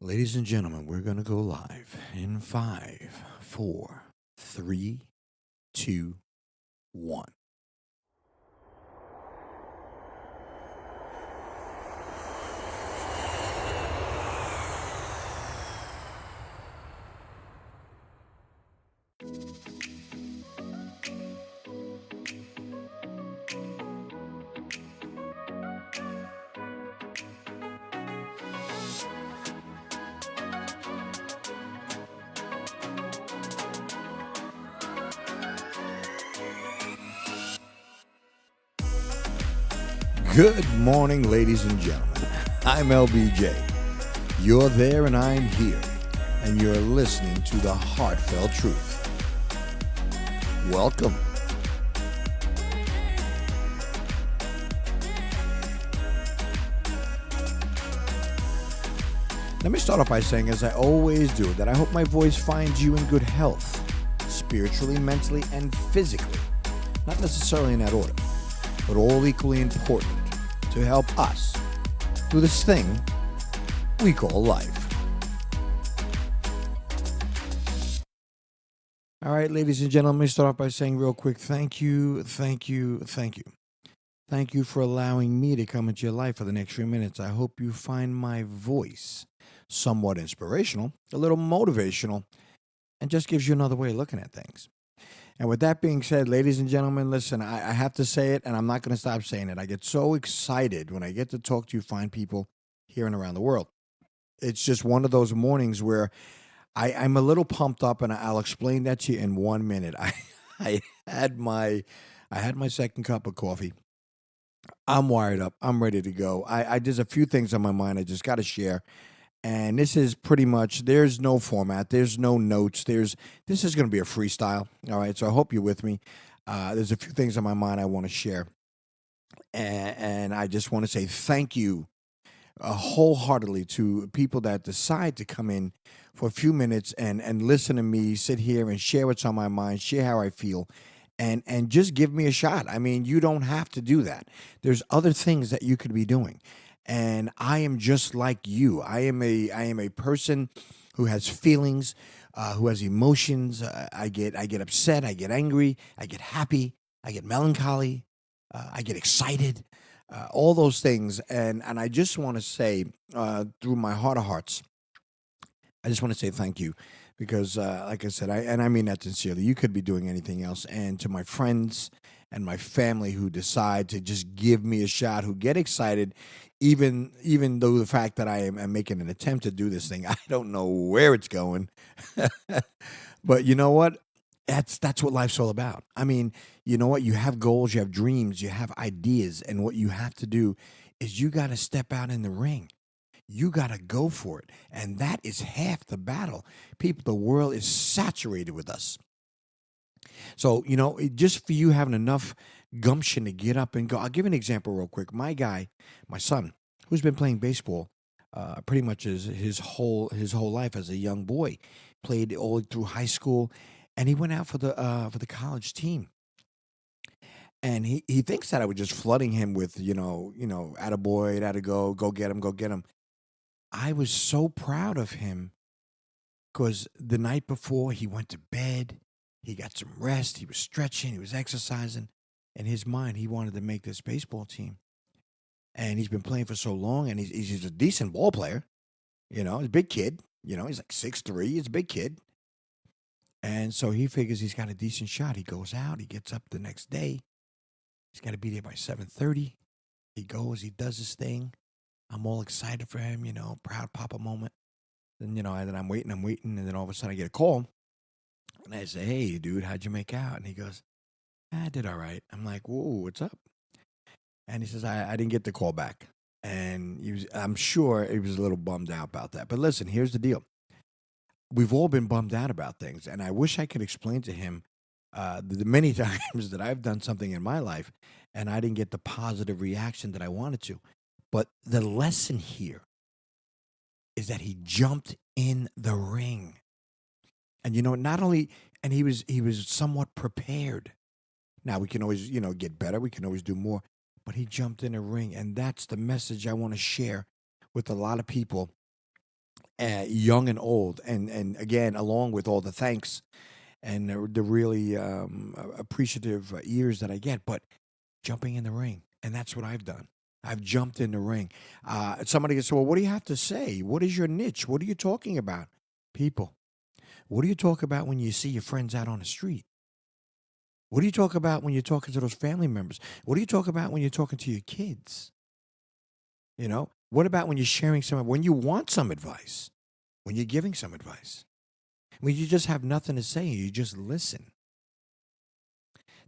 Ladies and gentlemen, we're going to go live in five, four, three, two, one. Good morning, ladies and gentlemen. I'm LBJ. You're there and I'm here, and you're listening to the Heartfelt Truth. Welcome. Let me start off by saying, as I always do, that I hope my voice finds you in good health, spiritually, mentally, and physically. Not necessarily in that order, but all equally important to help us do this thing we call life. All right, ladies and gentlemen, let me start off by saying real quick, thank you, thank you, thank you. Thank you for allowing me to come into your life for the next few minutes. I hope you find my voice somewhat inspirational, a little motivational, and just gives you another way of looking at things. And with that being said, ladies and gentlemen, listen, I have to say it, and I'm not going to stop saying it. I get so excited when I get to talk to you fine people here and around the world. It's just one of those mornings where I'm a little pumped up, and I'll explain that to you in 1 minute. I had my I had my second cup of coffee. I'm wired up. I'm ready to go. There's a few things on my mind I just got to share. And this is pretty much, there's no format, there's no notes, this is going to be a freestyle. All right, so I hope you're with me. There's a few things on my mind I want to share, and I just want to say thank you wholeheartedly to people that decide to come in for a few minutes and listen to me sit here and share what's on my mind, share how I feel, and just give me a shot. I mean, you don't have to do that. There's other things that you could be doing. And I am just like you. I am a person who has feelings, who has emotions. I get upset, I get angry, I get happy, I get melancholy, I get excited, all those things. And I just want to say, through my heart of hearts, I just want to say thank you because, like I said, I mean that sincerely. You could be doing anything else. And to my friends and my family who decide to just give me a shot, who get excited, even though the fact that I'm making an attempt to do this thing, I don't know where it's going. But you know what? That's what life's all about. I mean, you know what? You have goals, you have dreams, you have ideas, and what you have to do is you got to step out in the ring. You got to go for it. And that is half the battle. People, the world is saturated with us. So, just for you having enough gumption to get up and go. I'll give you an example real quick. My son, who's been playing baseball pretty much his whole life as a young boy, played all through high school, and he went out for the college team. And he thinks that I was just flooding him with, attaboy, atta go get him, go get him. I was so proud of him because the night before he went to bed, he got some rest, he was stretching, he was exercising. In his mind, he wanted to make this baseball team. And he's been playing for so long, and he's a decent ball player. He's a big kid. He's like 6'3". He's a big kid. And so he figures he's got a decent shot. He goes out, he gets up the next day. He's got to be there by 7:30. He goes, he does his thing. I'm all excited for him, proud papa moment. And then I'm waiting, and then all of a sudden I get a call. And I say, "Hey, dude, how'd you make out?" And he goes, "I did all right." I'm like, "Whoa, what's up?" And he says, I didn't get the call back. And I'm sure he was a little bummed out about that. But listen, here's the deal. We've all been bummed out about things. And I wish I could explain to him the many times that I've done something in my life and I didn't get the positive reaction that I wanted to. But the lesson here is that he jumped in the ring. And not only, and he was somewhat prepared. Now we can always, get better. We can always do more. But he jumped in a ring, and that's the message I want to share with a lot of people young and old, and again, along with all the thanks and the really appreciative ears that I get, but jumping in the ring, and that's what I've done. I've jumped in the ring. Somebody gets, well, what do you have to say? What is your niche? What are you talking about? People. What do you talk about when you see your friends out on the street? What do you talk about when you're talking to those family members? What do you talk about when you're talking to your kids? You know, what about when you're sharing when you want some advice, when you're giving some advice, when you just have nothing to say, you just listen.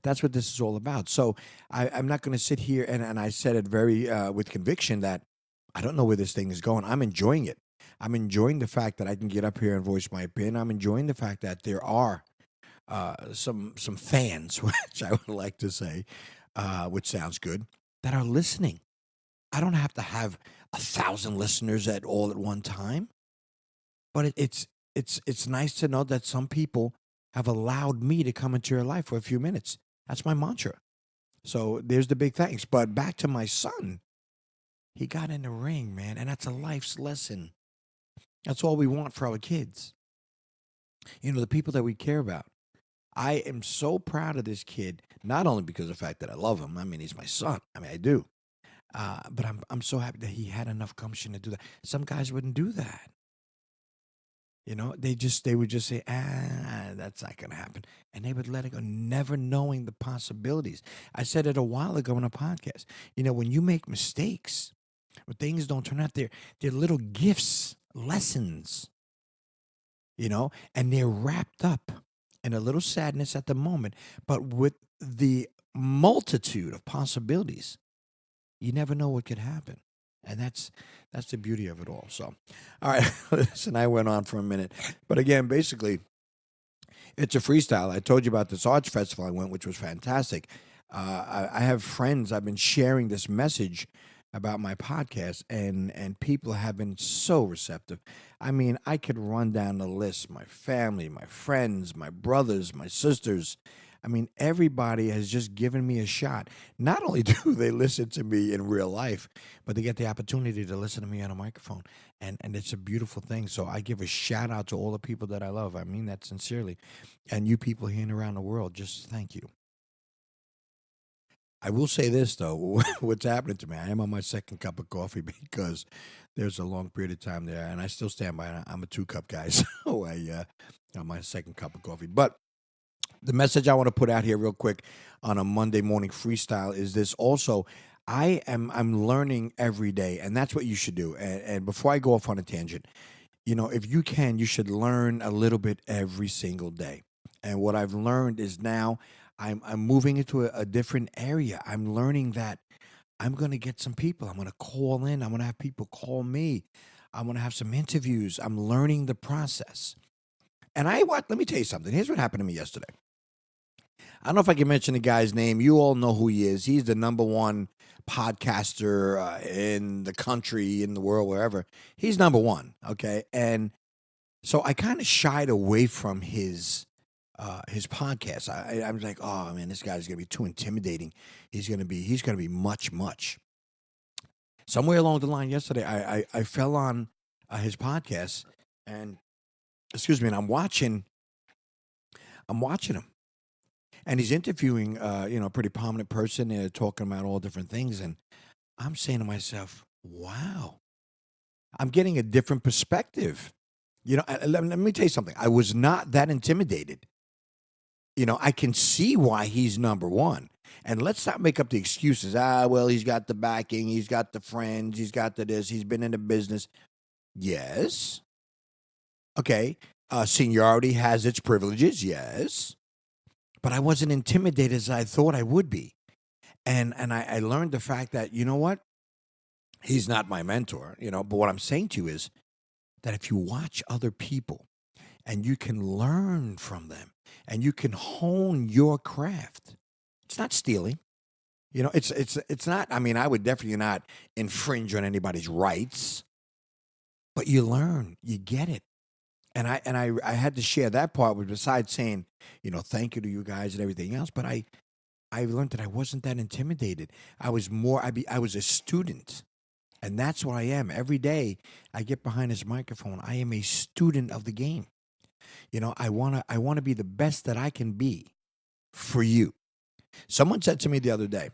That's what this is all about. So I'm not going to sit here and I said it very with conviction that I don't know where this thing is going. I'm enjoying it. I'm enjoying the fact that I can get up here and voice my opinion. I'm enjoying the fact that there are some fans, which I would like to say, which sounds good, that are listening. I don't have to have 1,000 listeners at one time, but it's nice to know that some people have allowed me to come into your life for a few minutes. That's my mantra. So there's the big thanks. But back to my son, he got in the ring, man, and that's a life's lesson. That's all we want for our kids. You know, the people that we care about. I am so proud of this kid, not only because of the fact that I love him. I mean, he's my son. I mean, I do. But I'm so happy that he had enough gumption to do that. Some guys wouldn't do that. You know, they would just say, that's not gonna happen. And they would let it go, never knowing the possibilities. I said it a while ago in a podcast. You know, when you make mistakes, when things don't turn out, they're little gifts, lessons, you know, and they're wrapped up in a little sadness at the moment, but with the multitude of possibilities, you never know what could happen. And that's the beauty of it all. So, all right, listen, I went on for a minute, but again, basically, it's a freestyle. I told you about this arts festival I went, which was fantastic. I have friends. I've been sharing this message about my podcast, and people have been so receptive. I mean, I could run down the list: my family, my friends, my brothers, my sisters. I mean, everybody has just given me a shot. Not only do they listen to me in real life, but they get the opportunity to listen to me on a microphone. And it's a beautiful thing. So I give a shout out to all the people that I love. I mean that sincerely. And you people here and around the world, just thank you. I will say this though, what's happening to me? I am on my second cup of coffee because there's a long period of time there, and I still stand by it. I'm a 2 cup guy, so I on my second cup of coffee. But the message I want to put out here real quick on a Monday morning freestyle is this also. I'm learning every day, and that's what you should do. And before I go off on a tangent, you know, if you can, you should learn a little bit every single day. And what I've learned is now I'm moving into a different area. I'm learning that I'm going to get some people. I'm going to call in. I'm going to have people call me. I'm going to have some interviews. I'm learning the process. And let me tell you something. Here's what happened to me yesterday. I don't know if I can mention the guy's name. You all know who he is. He's the number one podcaster in the country, in the world, wherever. He's number one. Okay. And so I kind of shied away from his podcast. I was like, oh man, this guy's gonna be too intimidating. He's gonna be much. Somewhere along the line yesterday, I fell on his podcast, and excuse me, and I'm watching him, and he's interviewing a pretty prominent person, talking about all different things, and I'm saying to myself, wow, I'm getting a different perspective. You know, let me tell you something. I was not that intimidated. You know, I can see why he's number one. And let's not make up the excuses. Well, he's got the backing, he's got the friends, he's got the this, he's been in the business. Yes. Okay. Seniority has its privileges. Yes. But I wasn't intimidated as I thought I would be. And I learned the fact that, you know what? He's not my mentor, you know, but what I'm saying to you is that if you watch other people and you can learn from them and you can hone your craft, it's not stealing. You know, it's not. I mean, I would definitely not infringe on anybody's rights, but you learn, you get it, and I had to share that part with besides saying, you know, thank you to you guys and everything else. But I learned that I wasn't that intimidated. I was more. I was a student. And that's what I am. Every day I get behind this microphone, I am a student of the game. I want to be the best that I can be for you. Someone said to me the other day,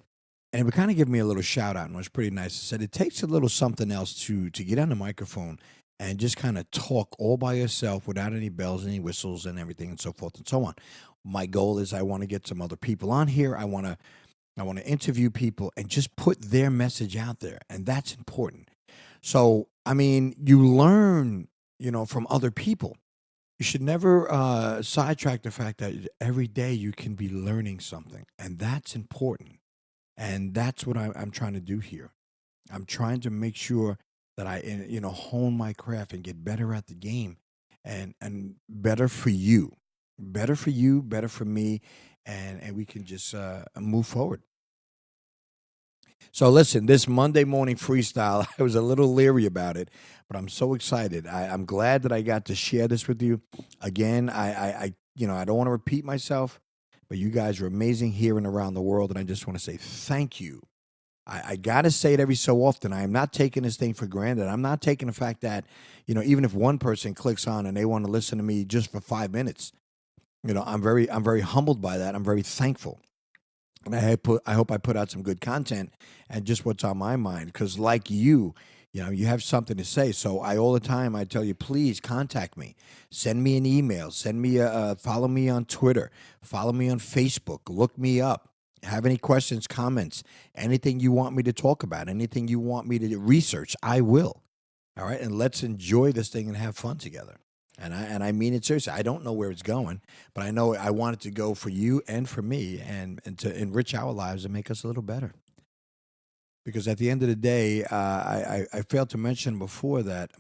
and it would kind of give me a little shout out, and it was pretty nice. It said it takes a little something else to get on the microphone and just kind of talk all by yourself without any bells, any whistles, and everything, and so forth and so on. My goal is I want to get some other people on here. I want to interview people and just put their message out there, and that's important. So, I mean, you learn, from other people. You should never sidetrack the fact that every day you can be learning something, and that's important. And that's what I'm trying to do here. I'm trying to make sure that I hone my craft and get better at the game, and better for you, better for me, and we can just move forward. So listen, this Monday morning freestyle, I was a little leery about it, but I'm so excited. I'm glad that I got to share this with you. Again, I don't want to repeat myself, but you guys are amazing here and around the world, and I just want to say thank you. I got to say it every so often. I am not taking this thing for granted. I'm not taking the fact that, even if one person clicks on and they want to listen to me just for 5 minutes, I'm very humbled by that. I'm very thankful. And I hope I put out some good content and just what's on my mind. Because like you have something to say. So all the time I tell you, please contact me, send me an email, send me follow me on Twitter, follow me on Facebook, look me up. Have any questions, comments, anything you want me to talk about, anything you want me to research, I will. All right, and let's enjoy this thing and have fun together. And I mean it seriously. I don't know where it's going, but I know I want it to go for you and for me, and to enrich our lives and make us a little better. Because at the end of the day, I failed to mention before that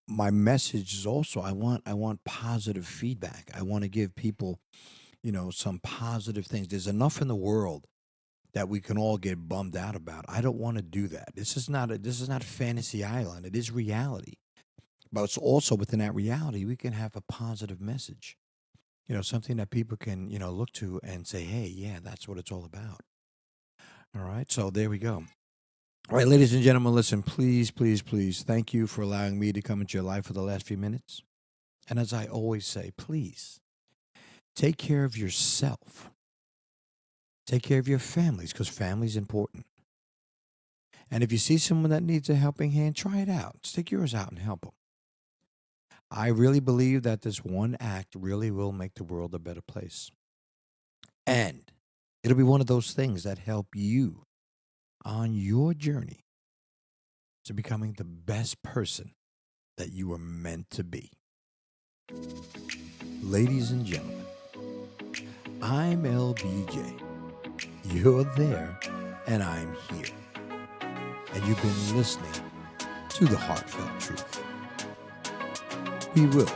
my message is also I want positive feedback. I want to give people some positive things. There's enough in the world that we can all get bummed out about. I don't want to do that. This is not fantasy island. It is reality. But it's also within that reality, we can have a positive message. Something that people can, look to and say, hey, yeah, that's what it's all about. All right. So there we go. All right, ladies and gentlemen, listen, please, please, please, thank you for allowing me to come into your life for the last few minutes. And as I always say, please take care of yourself. Take care of your families, because family's important. And if you see someone that needs a helping hand, try it out. Stick yours out and help them. I really believe that this one act really will make the world a better place. And it'll be one of those things that help you on your journey to becoming the best person that you were meant to be. Ladies and gentlemen, I'm LBJ. You're there, and I'm here. And you've been listening to The Heartfelt Truth. We will